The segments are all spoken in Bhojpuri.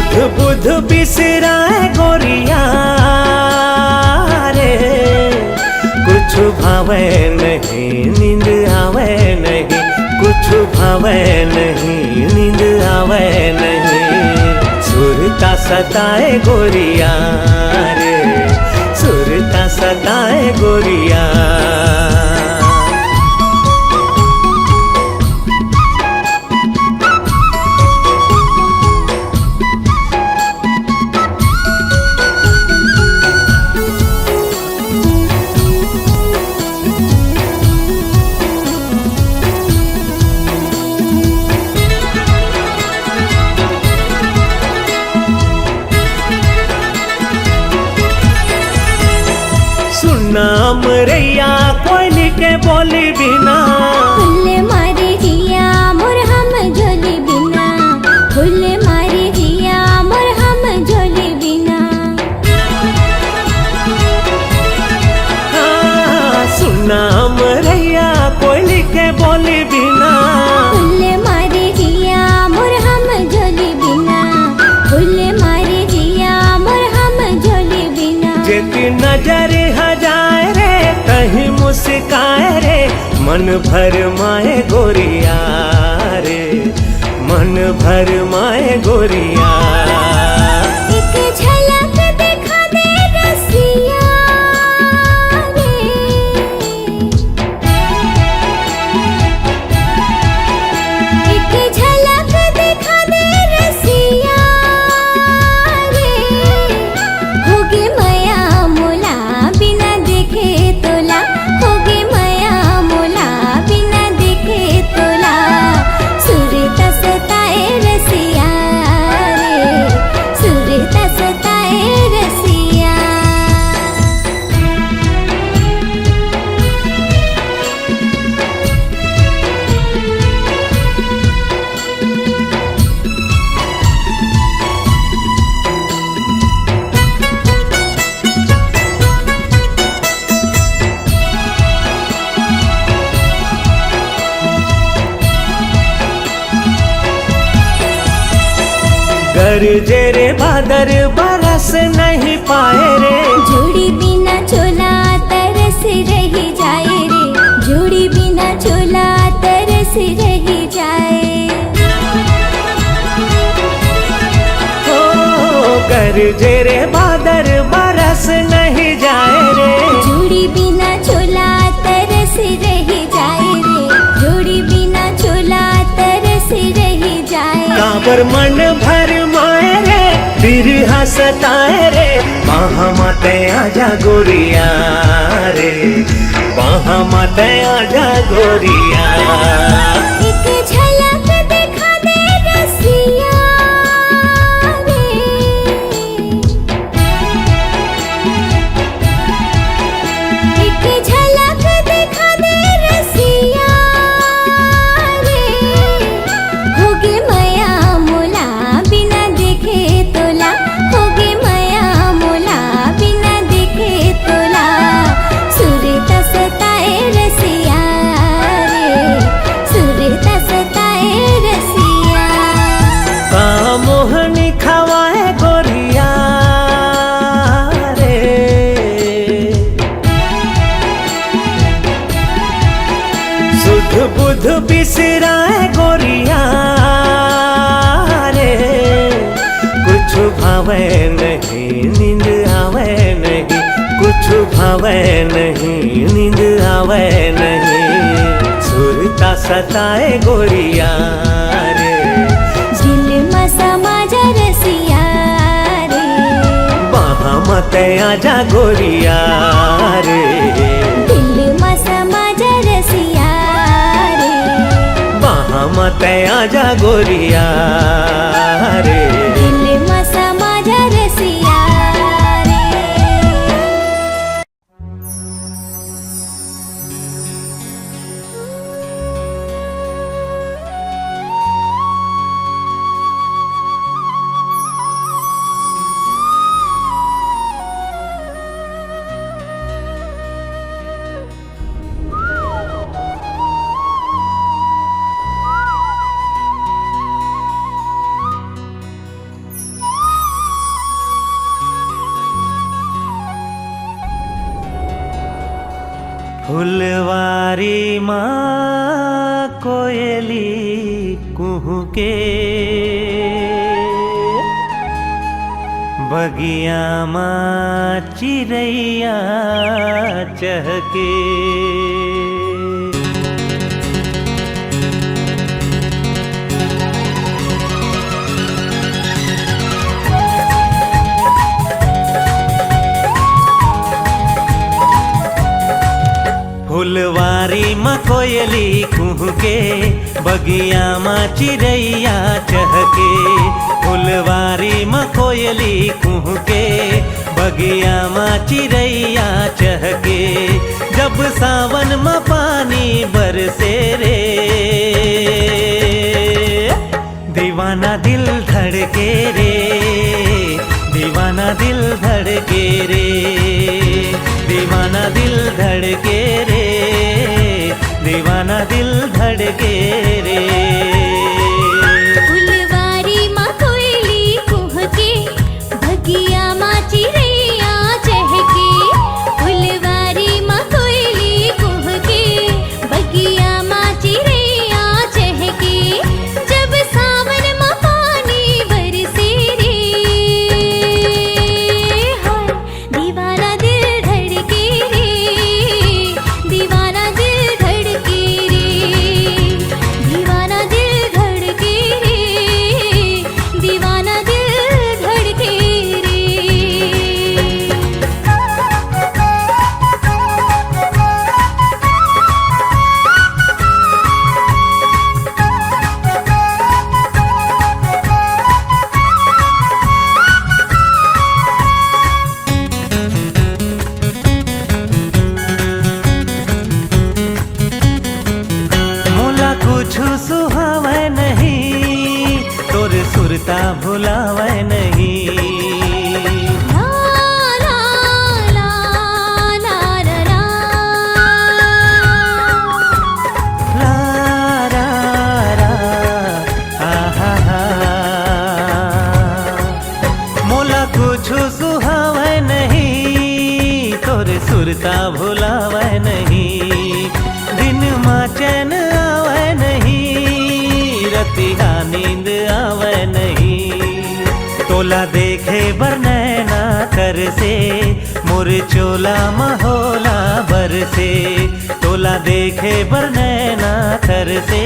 सुध बुध बिसराए गोरिया रे, कुछ भावे नहीं नींद आवे नहीं, कुछ भावे नहीं नींद आवे नहीं। सुरता सताए गोरिया रे, सुरता सताए गोरिया। नाम रैया कोयली के बोली बिना, फुल मारे जिया मोर हम झोली बिना, फुल मारे जिया मोर हम झोली बिना। सुनाम रैया कोयली के बोली बिना, फुल मारे जिया मोर हम झोली बिना, फुल मारे जिया मोर हम झोली बिना। जेती नजर हजाए रे कहीं मुस्काए रे, मन भर माए गोरिया रे, मन भर माए गोरिया। एक झलक दिखा दे रसिया रे, एक झलक दिखा दे रसिया रे। होगे मया मोला बिना देखे तोला, होगे मया मोला बिना देखे तोला। सुरता सताए रसिया रे, सुरता सताए रसिया। गरजे रे बादर बरस नहीं पाए रे, जोड़ी बिना चोला तरस रही जाए रे, जोड़ी बिना चोला तरस रही जाए। ओ गरजे रे बादर बरस नहीं जाए रे, जोड़ी बिना चोला तरस रही जाए रे, जोड़ी बिना चोला तरस रही जाए। काबर मन भर माए रे, बिरहा सताए रे, बाहा माते आजा गोरिया रे, बाहा माते आजा गोरिया। एक झलक दिखा दे रसिया रे, एक झलक दिखा दे रसिया रे। होगे मया मोला बिना देखे तोला, होगे मया मोला बिना देखे तोला। सुरता सताए रसिया रे, सुरता सताए रसिया। का मोहनी खवाए गोरिया रे, सुध बुध बिसराए गोरिया रे, कुछ भावे नहीं नींद आवे नहीं, कुछ भावे नहीं नींद आवे नहीं। सुरता सताए गोरिया रे, दिल में समा जा रसिया रे, बाहा मते आजा गोरिया रे, दिल में समा जा रसिया रे, बाहा मते आजा गोरिया रे। दिल में समा जा रसिया रे। फुलवारी माँ कोयली कुहू के, बगिया माँ चिड़ैया चहके। फुलवारी माँ कोयली कुहू के, बगिया माँ चिड़ैया चहके। फुलवारी माँ कोयली कुहू के, बगिया माँ चिड़ैया चहके। जब सावन माँ पानी बरसे रे, दीवाना दिल धड़के रे, दीवाना दिल धड़के रे, दीवाना दिल धड़के रे, दीवाना दिल धड़के रे। फुलवारी माँ कोयली कुह के, बगिया माँ चिड़ैया चहके। फुलवारी माँ कोयली कुह के, बगिया माँ चिड़ैया चहके। जब सावन माँ पानी बरसे रे, हाय दीवाना दिल धड़के रे, दीवाना दिल धड़के रे, दीवाना दिल धड़के रे, दीवाना दिल धड़के रे। मोला कुछु सुहावे नहीं, तोर सुरता भुलावे नहीं। ला ला ला ला ला ला। ला रा रा आहा हा। मोला कुछु सुहावे नहीं, तोर सुरता भुलावे नहीं। दिन माँ चैन आवे नहीं, रतिया नींद आवे नहीं। तोला देखे बर नैना कर से, मोर चोला महोला बर से। तोला देखे बर नैना कर से,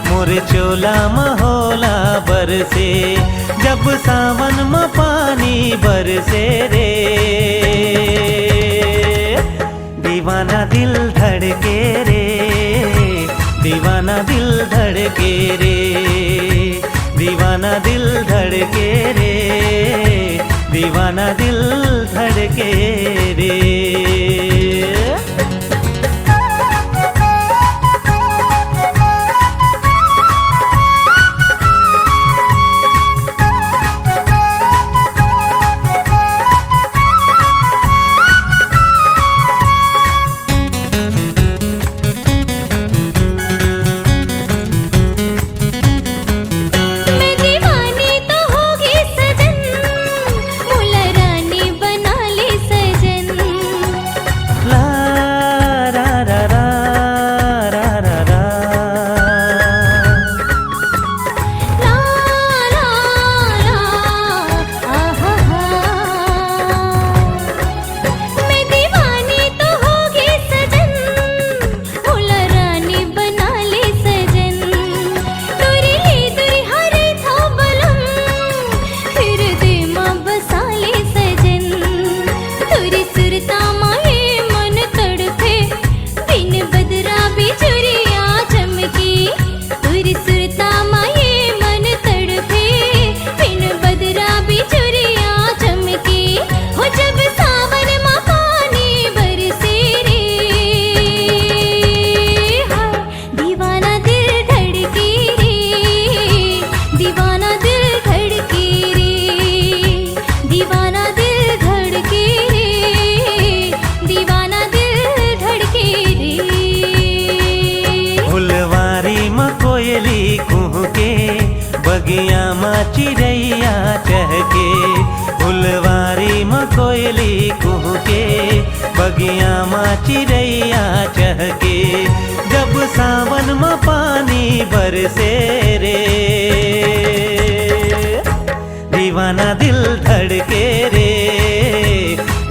मोर चोला महोला बर से। जब सावन में पानी बरसे रे, दीवाना दिल धड़के रे, दीवाना दिल धड़के रे, दीवाना दिल धड़के रे, दीवाना दिल धड़के रे। मैं दीवानी तो होगी सजन, मुला रानी बना ले सजन। ला रा रा रा रा रा रा। ला ला ला आहा हा। मैं दीवानी तो होगी सजन, मुला रानी बना ले सजन। तुरी ले तुरी हरे था बलम, फिर दे माँ बसा ले सजन। तुरी सुरता माए मन तड़पे, बिन बदरा बिजुरिया चमकी। तुरी सुरता माए मन तड़पे, बिन बदरा बिजुरिया चमकी। हो जब सावन माँ पानी बरसे रे, हाय दीवाना दिल धड़के रे, दीवाना दिल धड़के रे, दीवाना दिल धड़के रे, दीवाना दिल धड़के रे। फुलवारी माँ कोयली कुहू के, बगिया माँ चिड़ैया चहके। फुलवारी माँ कोयली कुहू के, बगिया माँ चिड़ैया चहके, जब सावन में पानी बरसे रे, दीवाना दिल धड़के रे,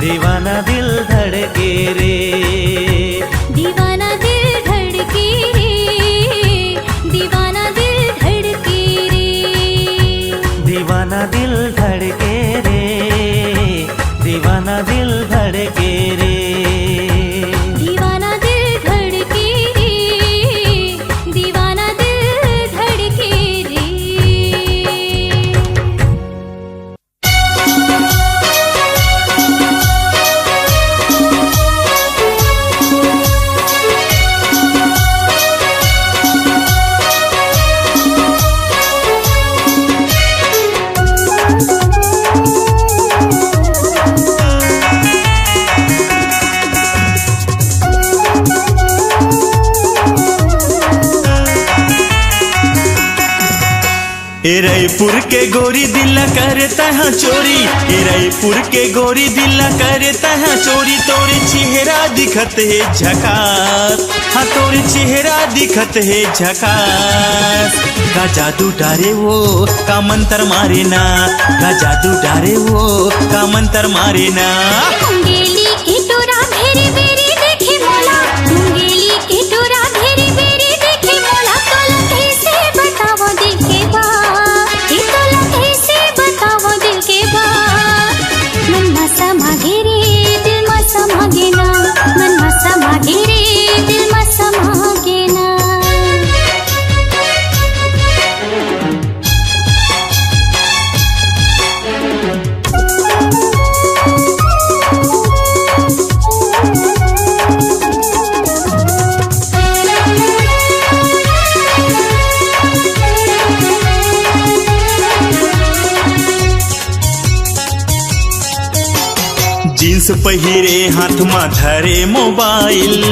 दीवाना दिल धड़के रे, दीवाना दिल धड़के रे, दीवाना दिल धड़के रे, दीवाना दिल धड़के रे, दीवाना दिल धड़के रे, दीवाना दिल धड़के रे, दीवाना दिल धड़के रे। ए रायपुर के गोरी दिल्ला करता है चोरी, ए रायपुर के गोरी दिल्ला करता है चोरी, तोरे चेहरा दिखत है झकास, हाँ तोरे चेहरा दिखत है झकास। का जादू डारे वो का मंत्र मारे ना, का जादू डारे वो का मंत्र मारे ना। मुंगेली के टोरा भेरी भेरी देखे मोला, मुंगेली के टोरा भेरी भेरी देखे मोला, तोला कैसे बतावो दिल के बात, ये तोला कैसे बतावो दिल के बात। मन मा समागे रे दिल मा समागे ना, मन मा समागे रे दिल मा समागे ना। जींस पहिरे हाथ में धरे मोबाइल,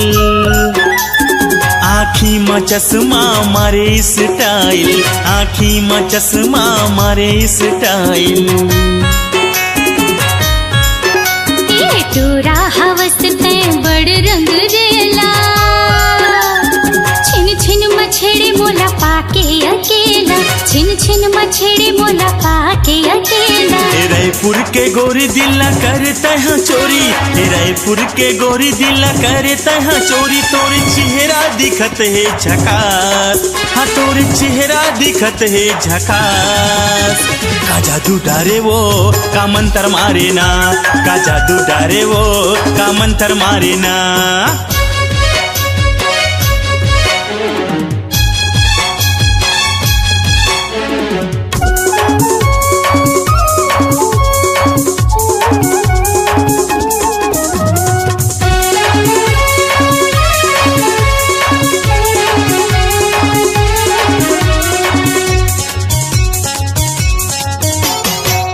आँखी में चश्मा मारे स्टाइल, आँखी में चश्मा मारे स्टाइल। ये टोरा हवस ते बड़ रंग रेला, छिन छिन मछड़ी मोला पाके अकेला, छिन छिन मछड़ी मोला पाके अकेला। ए रायपुर के गोरी दिल्ला करता है चोरी, ए रायपुर के गोरी दिल्ला करता है चोरी, तोरे चेहरा दिखत है झकास, हाँ तोरे चेहरा दिखत है झकास। का जादू डारे वो का मंत्र मारे ना, का जादू डारे वो का मंत्र मारे ना।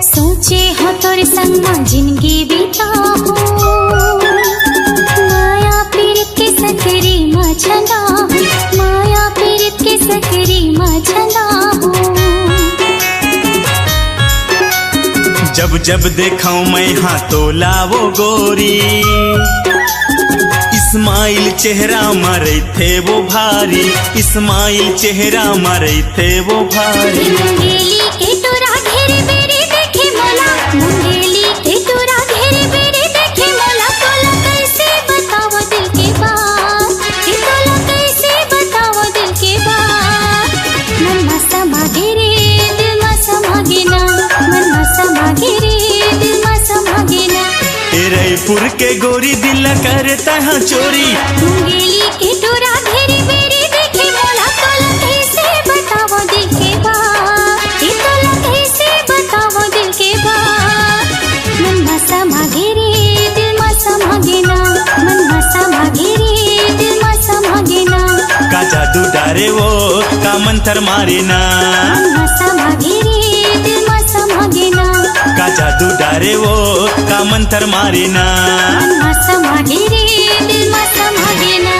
सोचे हो तोर संग जिंदगी बिताऊं, माया पीड़ित के सकरी मछना, माया पीड़ित के सकरी मछना। जब जब देखूं मैं हाँ तो लावो गोरी, इस्माइल चेहरा मारे थे वो भारी, इस्माइल चेहरा मारे थे वो भारी। मुंगेली के टोरा घेरे बेरे देखे मोला, मुंगेली के टोरा घेरे बेरे देखे मोला, तोला कैसे बतावो दिल के बात, ये तोला कैसे बतावो दिल के बात। मन मा समागे रे दिल मा समागे ना, मन मा समागे रे दिल मा समागे ना। ए रायपुर के गोरी दिल्ला करता है चोरी, मुंगेली के टोरा घेरे बेरे देखे मोला, तोला कैसे बतावो दिल के बात, ये तोला कैसे बतावो दिल के बात। मन मा समागे रे दिल मा समागे ना, मन मा समागे रे दिल मा समागे ना। का जादू डारे वो का मंत्र मारे ना, मन मा समागे रे दिल मा समागे ना, का जादू डारे वो का मंत्र मारे ना। मन मा समागे रे दिल मा समागे ना।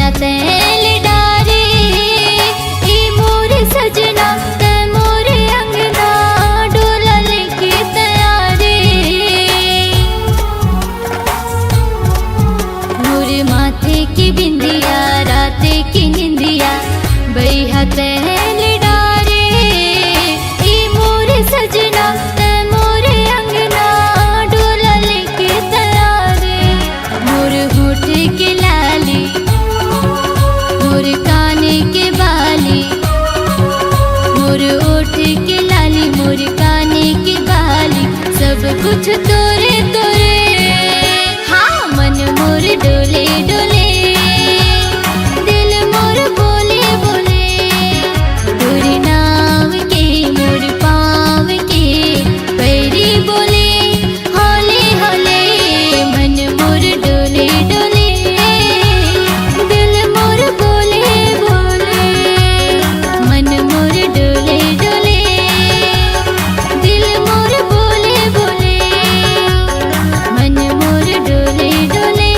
बैहा तैल डारे ई मोर सजना ते मोर अंगना डोला लेके तैयारे मोर माथे की बिंदिया राते की निंदिया बैहा तैल डारे ई मोर सजना ते मोर अंगना डोला लेके तैयारे मोर होठ के लाली मोर काने के बाली मोर ओठ के लाली मोर काने के बाली सब कुछ तोरे तोरे हाँ मन मोर डोले डोले दिल मोर बोले बोले तोरे नाम के मोर पाँव के पैरी बोले होले होले मन मोर डोले डोले दिल मोर बोले बोले मन मोर डोले डोले दिल मोर बोले बोले मन मोर डोले डोले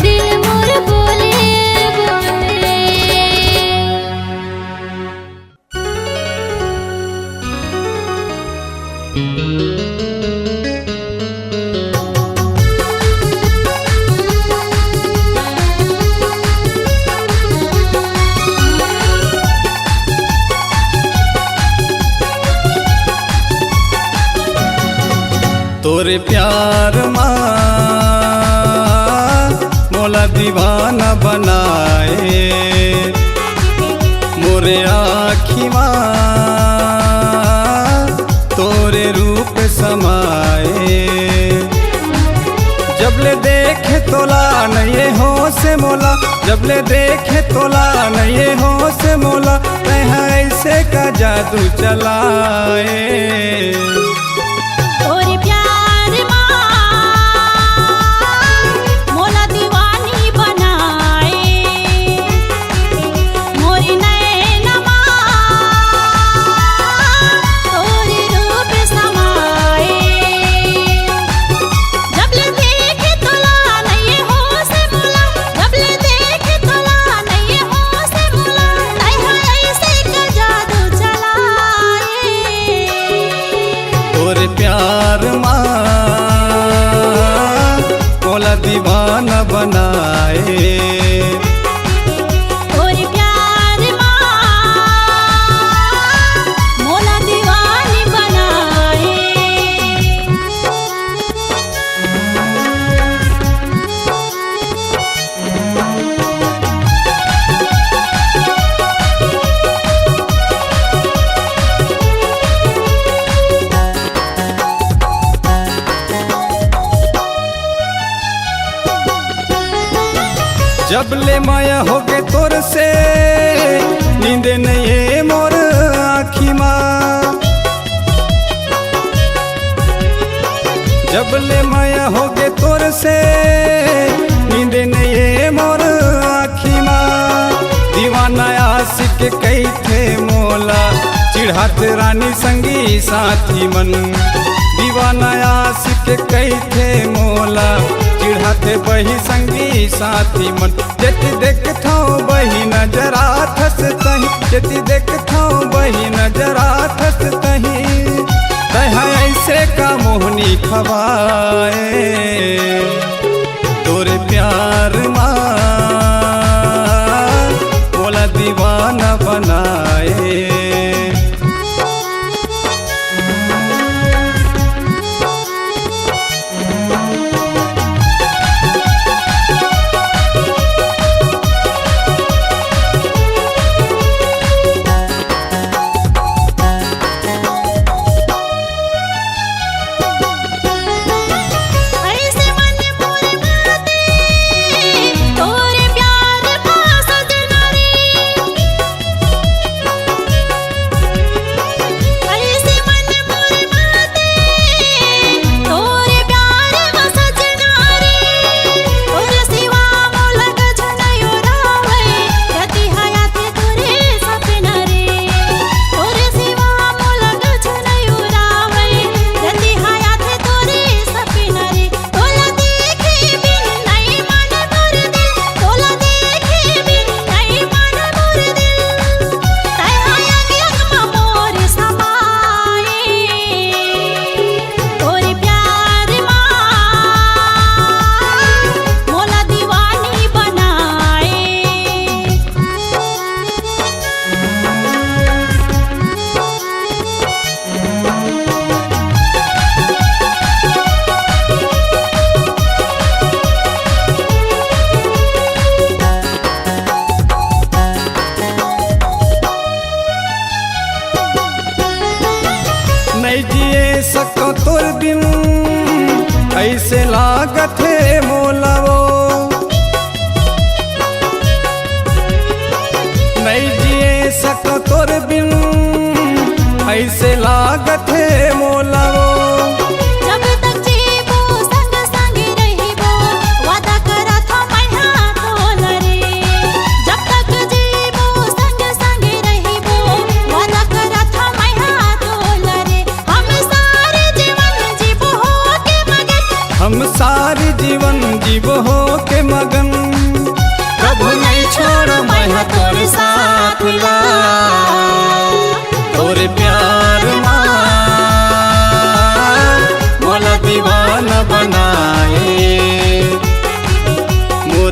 दिल मोर बोले बोले तोरे प्यार माँ मोला दीवाना बनाए मोरे आँखी माँ तोरे रूप समाए जबले देखे तोला नहीं हो से मोला जबले देखे तोला नहीं हो से मोला तैहा ऐसे का जादू चलाए तोरे प्यार माँ मोला दीवानी बनाए मोरी नैना माँ तोरे रूप समाए जबले देखे तोला नहीं हो से मोला जबले देखे तोला नहीं हो से मोला तैहा ऐसे का जादू चलाए तोरे प्यार माँ मोला दीवाना बनाए तोरे प्यार माँ मोला दीवानी बनाए जबले माया हो गए तोर से नींद नहीं है मोर आँखी माँ जबले माया हो गए तोर से नींद नहीं है मोर आँखी माँ दीवाना आशिक कई थे मोला चिढ़ात रानी संगी साथी मन दीवाना आशिक कई थे मोला चिढ़ाते बही संगी साथी मन जेती देखता बही नजरा थस तही जेती देखता बही नजरा थस तही तहा ऐसे का मोहनी खवाए तोरे प्यार माँ बोला दीवाना बनाए ऐसे मन मोर बाते तो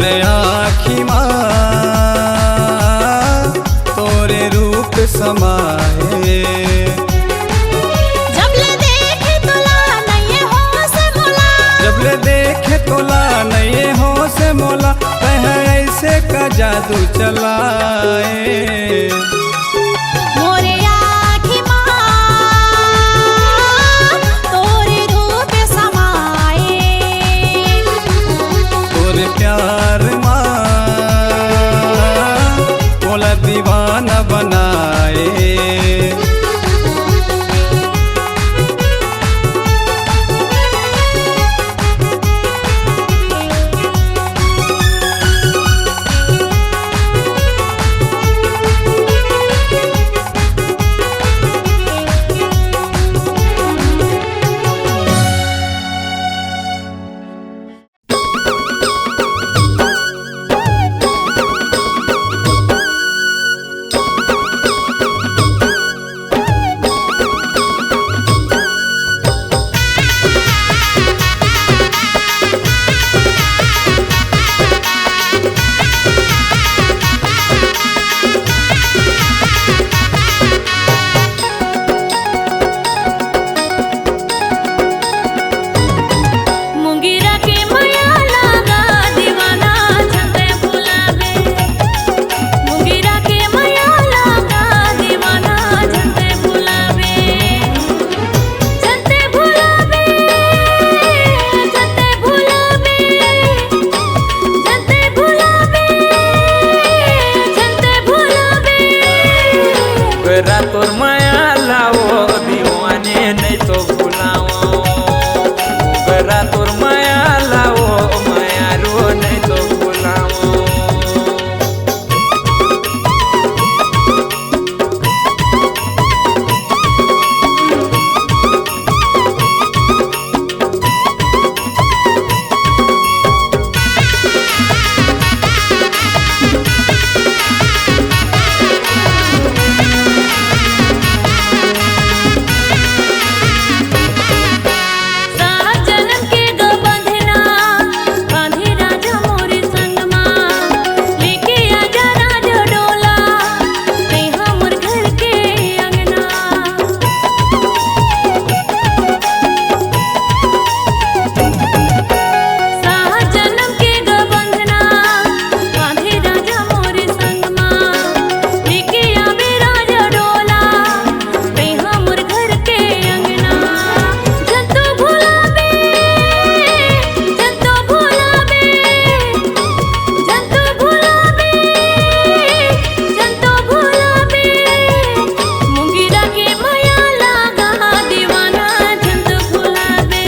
तोरे आँखी माँ तोरे रूप समाए। जबले देखे तोला नहीं होश मोला, जबले देखे तोला नहीं होश मोला, कह ऐसे का जादू चलाए। मोरे आँखी माँ तोरे रूप समाए। तोरे प्यार माँ मोला दीवाना बनाए। मुंगेरा के माया लागा दीवाना झंडे बुलावे। मुंगेरा के माया लागा दीवाना झंडे बुलावे। झंडे बुलावे, झंडे बुलावे, झंडे बुलावे, झंडे बुलावे। गरा तोर माया लाओ दीवाने नहीं तो भुलाओ। गरा तोर माया लाओ माया रो नहीं तो भुलाओ। सात जन्म के गो बंधना बांधे राजा मोरे संगमा। लेके आजा राजा डोला ते हमर घर के अंगना। सात जन्म के गो बंधना बांधे राजा मोरे संगमा। लेके आवे राजा डोला ते हमर घर के अंगना। जंतो भुलावे, जंतो भुलावे, जंतो भुलावे, जंतो भुलावे। मुंगेरा के माया लागा दीवाना जंतो भुलावे।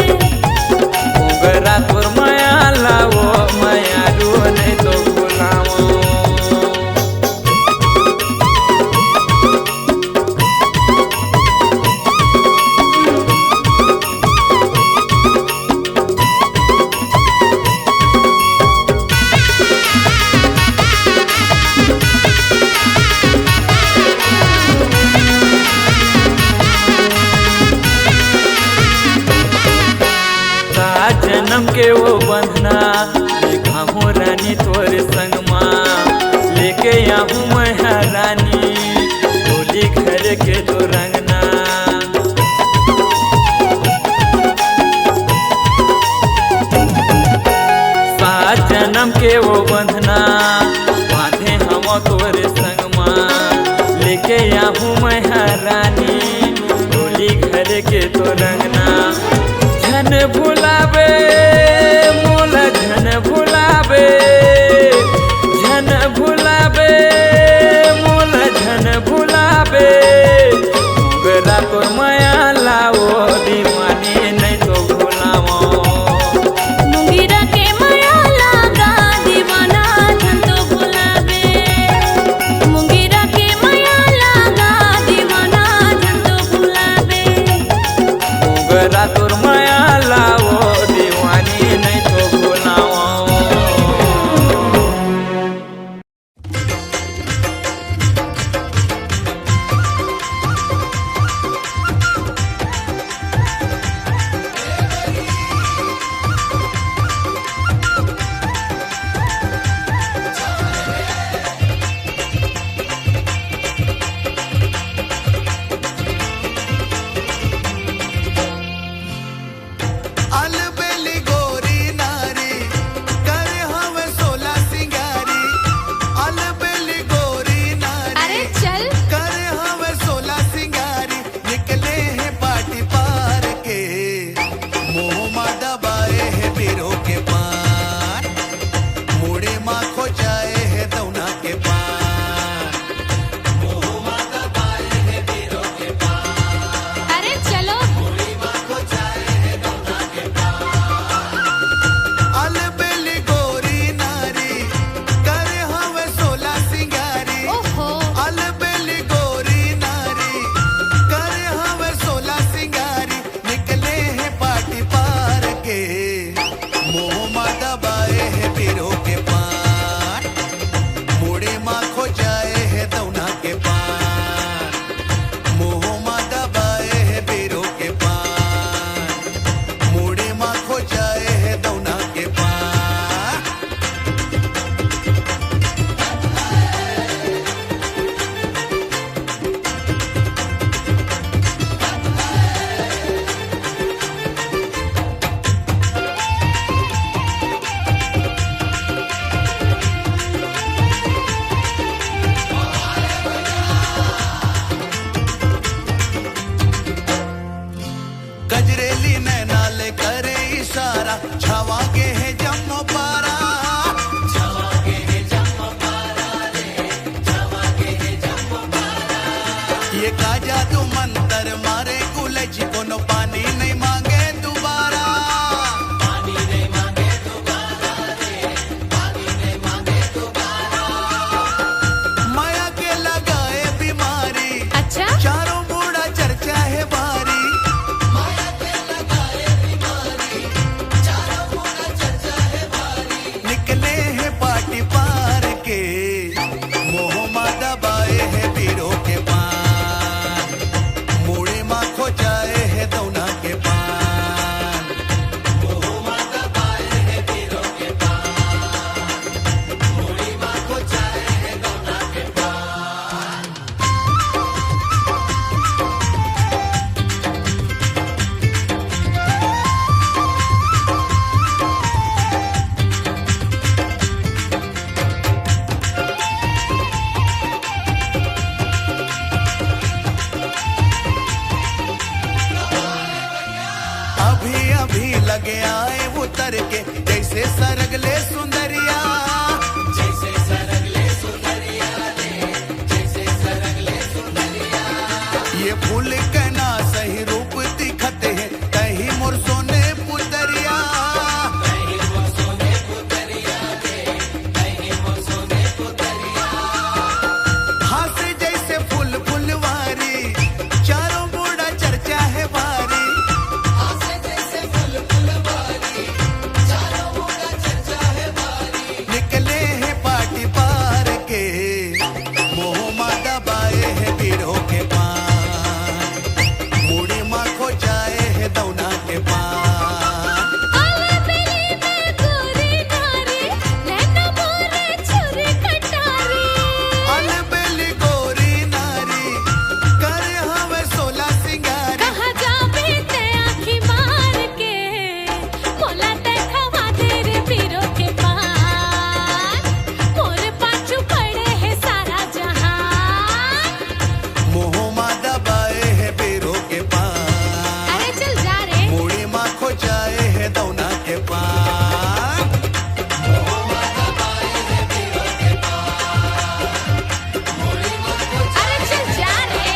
गरा तोर माया लाओ माया रो नहीं तो भुलाओ। सात जन्म के वो बंधना देखा हूँ रानी तोरे संगमा। लेके आऊँ मैं रानी होली घर के तो रंगना। सात जन्म के वो बंधना बांधे हम तोरे संगमा। लेके आऊँ मैं रानी होली घर के तो रंगना। झन भुलावे मोला झन भुलावे। झन भुलावे मोला झन भुलावे। गरा तोर माया लाओ दीवाने नहीं तो भुलाओ। मुंगेरा के माया लागा दीवाना झंतो भुलावे। मुंगेरा के माया लागा दीवाना झंतो भुलावे। गरा तोर माया लाओ दीवाने नहीं तो मंतर मारे गुलज कोनो पानी नहीं मांगे दोबारा माया के लगाए बीमारी अच्छा चारों बूढ़ा चर्चा है भारी निकले हैं पार्टी पार के मोह मादा बाए है पीरों के पान मुड़े माँ खो जाए है दौना के पान मोह मादा बाए है पीरों के पान मुड़े माँ खो जाए है दौना के पान अभी अभी लगे आए उतर के जैसे सरगले सुंदरिया जैसे सरगले सुंदरिया जैसे सरगले सुंदरिया ये फूल के ना सही रूप दिखते हैं कहीं मोर सोने पुतरिया कहीं मोर सोने पुतरिया कहीं मोर सोने पुतरिया हाथ जैसे फूल फुलवारी चारों बूढ़ा चर्चा है भारी निकले हैं पार्टी पार के मोह मादा बाए है पीरों के पान मुड़ी माँ खो जाए है दौना के पान अलबेली में गोरी नारी लहंगा मोरे छुरी कटारी अलबेली गोरी नारी करे हमें 16 सिंगारी कहाँ जाबे ते आँखी मार के मोला ते खवा दे रे पीरो के पान मोरे पाछू पड़े है सारा जहान मोह मादा बाए है पीरों के पान अरे चल जा रे मुड़ी माँ खो जाए है दौना के पान अरे चल जा रे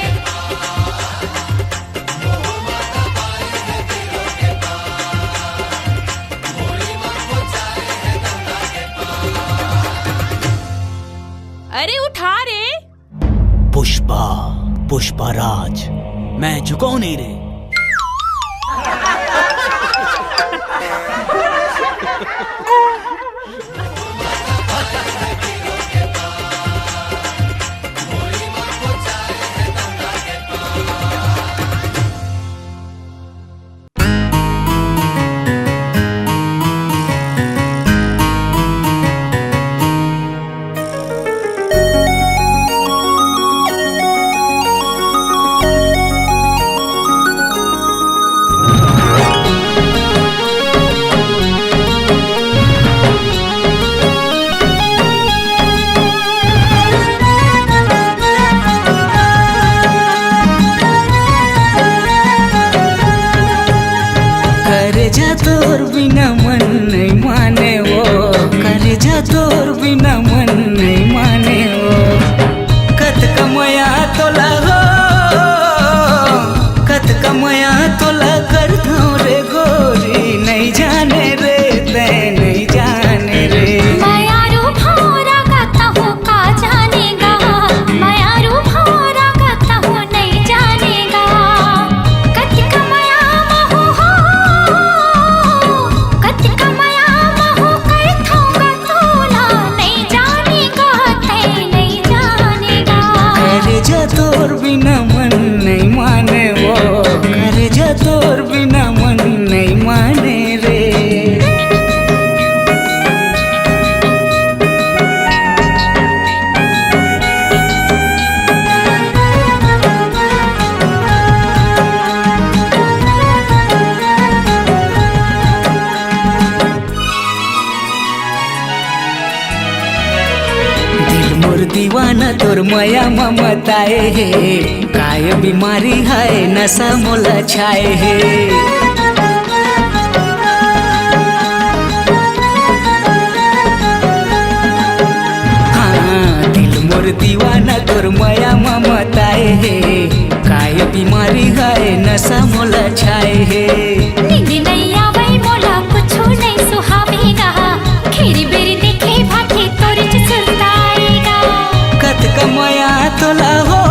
अरे उठा रे पुष्पा पुष्पा राज मैं झुकाऊ नहीं रे कलेजा तोर बिना मन नहीं माने वो कलेजा तोर बिना मन नहीं माने वो कत कमया तोला हो कत कमया तोला कर दो रे गोरी नहीं जाने रे ते नहीं जाने रे मायारू भौरा गाता हूँ का जानेगा मायारू भौरा गाता हूँ नहीं जानेगा कत कमया महू हो कत कमया महू कर थोगा तोला नहीं जानेगा ते नहीं जानेगा कलेजा तोर बिना मन नहीं माने वो कलेजा तोर बिना मन नहीं माने रे दिल मोर दीवाना तोर माया ममताए है काय बीमारी है नशा मोला छाए है हाँ दिल मोर दीवाना तोर माया ममताए है काय बीमारी है नशा मोला छाए है। नींद नहीं आवे मोला कुछ नहीं सुहावेगा, खेरी बेरी देखे भागे तोरे सुरताएगा। कत कमाया तोला हो,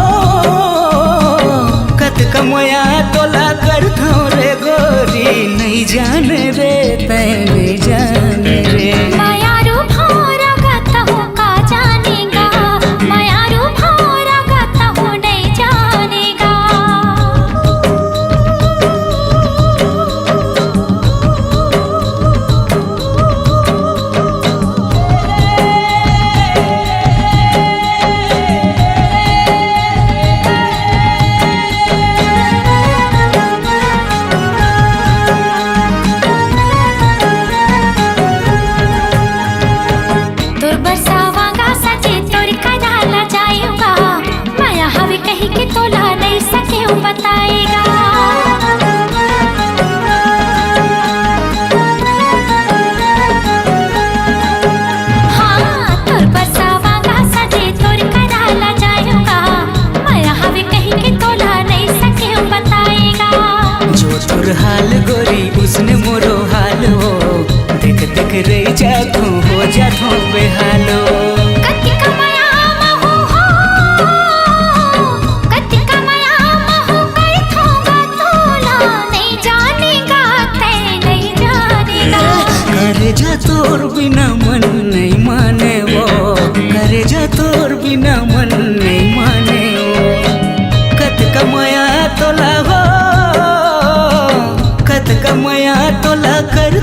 कत कमाया तोला कर रे गोरी, नहीं जाने रे तै नहीं जाने रे। मायारू भौरा गाता हूँ का जानेगा, मायारू भौरा गाता हूँ नहीं जानेगा। तोर बरसावांगा सजे तोर कदाला जाएगा, माया हवे कहीं के तोला नहीं सके बताएगा। हाँ तोर बरसावांगा सजे तोर कदाला जाएगा, माया हवे कहीं के तोला नहीं सके बताएगा। जो तुर हाल गोरी उसने मोरो हाल हो, देख देख रही जातू हो जातू बेहालो। कत्ती का माया महू हो, कत्ती का माया महू कर थोगा तोला, नहीं जानेगा तै नहीं जानेगा। करे जा तोर बिना मन नहीं माने वो, करे जा तोर बिना मन नहीं माने वो। कत कमाया तोला हो, कत कमाया तोला कर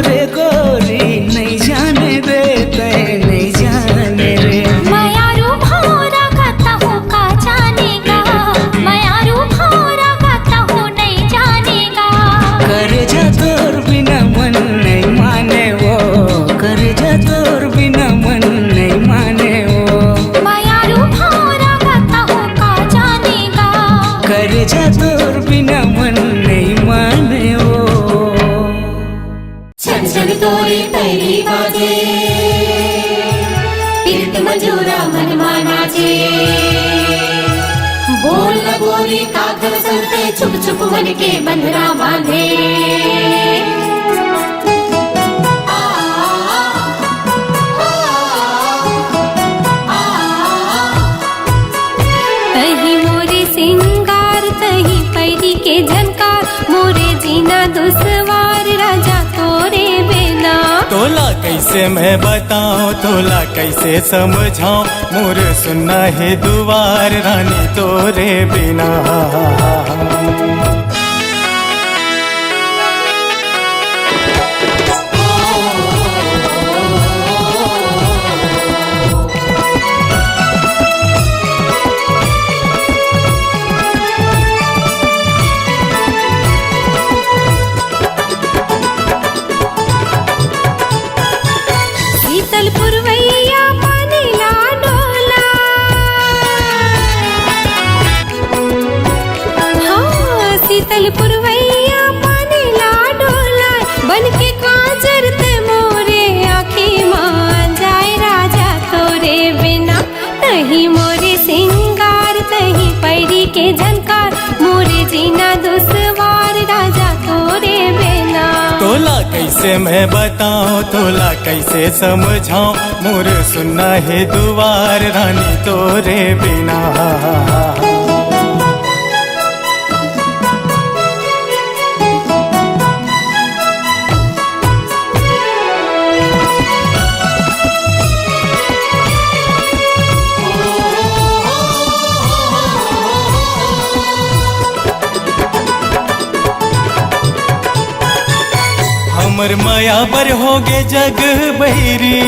रे गोरी, नहीं जाने रे तै नहीं जाने रे। मायारू भौरा गाता हूँ का जानेगा, मायारू भौरा गाता हूँ नहीं जानेगा। करे जा तोर बिना मन नहीं माने वो, करे जा तोर बिना मन नहीं माने वो। मायारू भौरा गाता हूँ का जानेगा, करे जा तोर बिना मन नहीं माने वो। छन छन तोरी पैरी बाजे, पीत मंजूरा मन नाचे। बोल न गोरी कागज संते, छुप छुप मन के बंधना बांधे। तही मोरे सिंगार तही पैरी के झनकार, मोरे जीना दुश्वार राजा तोरे बिना। तोला कैसे मैं बताऊं, तोला कैसे समझाऊं, मोर सुनना है दुआर रानी तोरे बिना। शीतल पुरवैया पानी ला डोला, हाँ शीतल पुरवैया पानी ला डोला। बन के काजर ते मोरे आँखी मान जाए राजा तोरे बिना। तही मोरे सिंगार तही पैरी के झनकार, मोरे जीना दुश्वार राजा तोरे बिना। तोला कैसे मैं बताऊं, तोला कैसे समझाऊं, मोर सुनना है दुआर रानी तोरे बिना। हमर माया बर होगे जग बहिरी,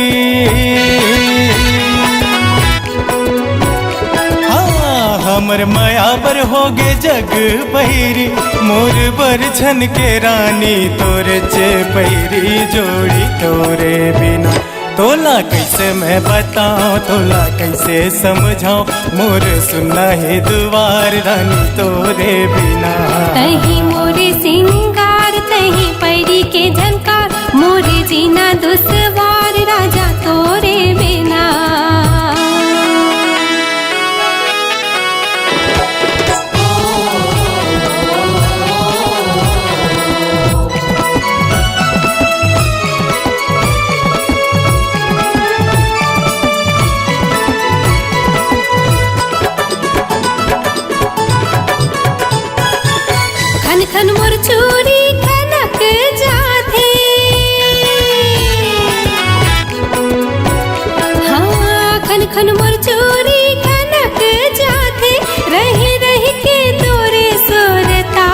हाँ हमर माया बर होगे जग बहिरी। मोर बर छन के रानी तोरे चे पैरी, जोड़ी तोरे बिना। तोला कैसे मैं बताऊं, तोला कैसे समझाऊं, मोर सुनना है दुआर रानी तोरे बिना। तही मोरे सिंगार तही पैरी के झनकार, मोरे जीना दुश्वार राजा तोरे बिना। खन मोर चोरी खनक जाते रही रही के तोरे सुरता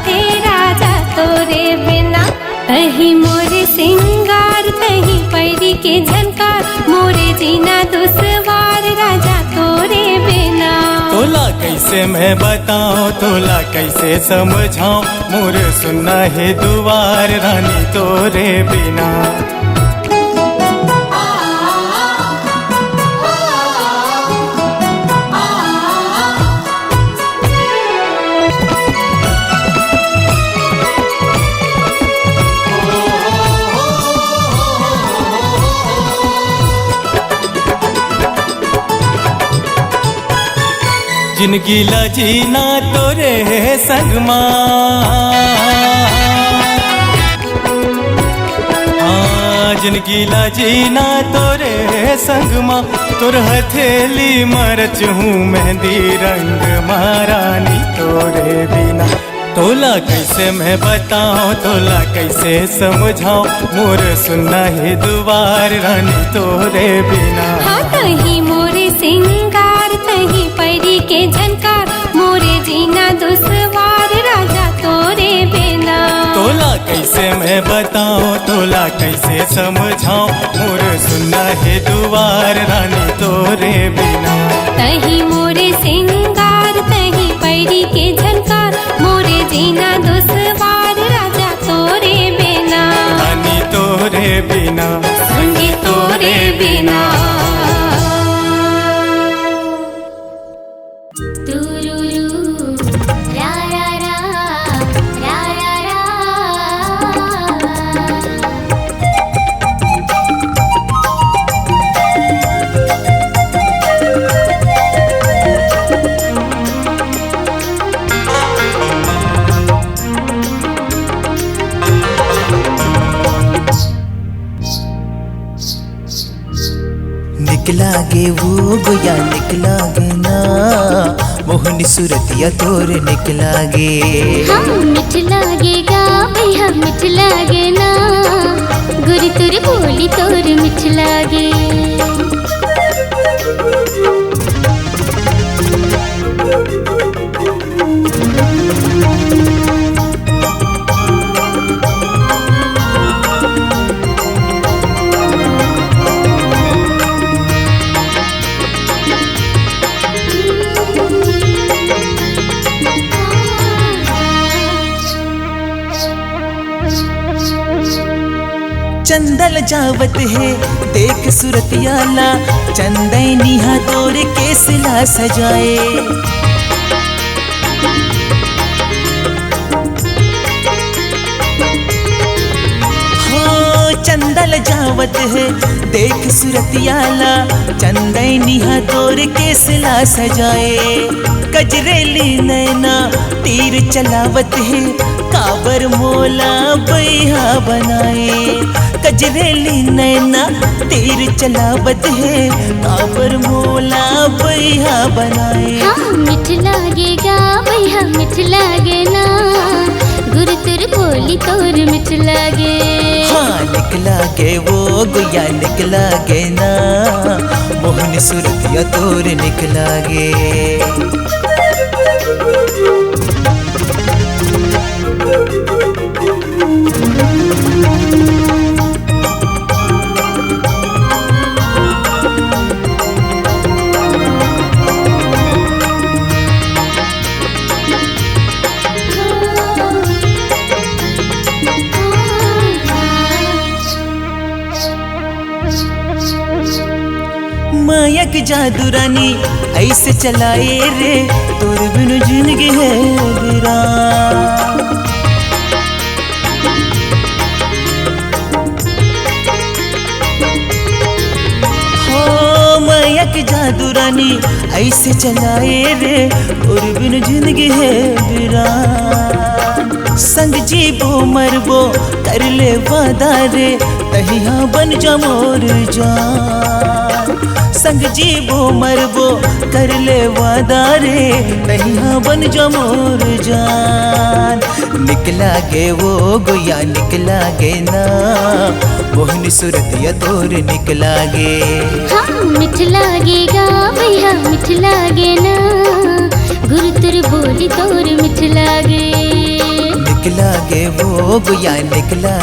तेरा जा तोरे बिना तही मोरे सिंगार तही पैरी के झनकार मोरे जीना दुसवार राजा तोरे बिना। तोला कैसे मैं बताऊं तोला कैसे समझाऊं मोर सुनना है दुआर रानी तोरे बिना। जिनकी जीना तोरे संग जिनकी जीना तोरे संग तोर हथेली मरच हूँ मेहंदी रंग महारानी तोरे बिना। तोला कैसे मैं बताऊं तोला कैसे समझाऊं मोर सुनना है दुआर रानी तोरे बिना। हाँ तही मोरे सिंगार तही पैरी के झनकार मोरे जीना दुसवार राजा तोरे बिना। तोला कैसे मैं बताऊं तोला कैसे समझाऊं मोर सुनना है दुआर रानी तोरे बिना। तही मोरे सिंगार तही पैरी के झनकार मोरे जीना दुसवार राजा तोरे बिना। रानी तोरे बिना संगी तोरे बिना। निकला गे वो गोया निकला गे ना मोहनी सूरतिया तोर निकला गे। हम मिठ लागेगा भैया मिठ लागे ना गुरु तुर बोली तोर मिठ लागे। चंदल जावत है देख सूरतियाला चंदैनिया तोर केसला सजाए। हो चंदल जावत है देख सूरतियाला चंदैनिया तोर केसला सजाए। कजरेली नैना तीर चलावत है काबर मोला बैहा बनाए। कजरेली नैना तीर चलावत है काबर मोला बैहा बनाए। हाँ मिठ लागेगा भैया मिठ लागे ना गुरु तुर बोली तोर मिठ लागे। हाँ निकला गे वो गुया निकला गे ना मोहन सूरतिया तोर निकला गे। मायक जादू रानी ऐसे चलाए रे तोर बिन जिंदगी है वीरान। हो मायक जादू रानी ऐसे चलाए रे तोर बिन जिंदगी है वीरान। संग जीबो मरबो कर ले वादा रे तहिया बन जा मोर जान। संग जीबो मरबो कर ले वादा रे तहिया बन जा मोर जान। निकला गे वो गोया निकला गे ना मोहनी सूरतिया तोर निकला गे। हाँ मिठ मिठ लागेगा भैया मिठ लागे ना गुरु तुर बोली तोर मिठ लागे निकला गे वो गुया निकला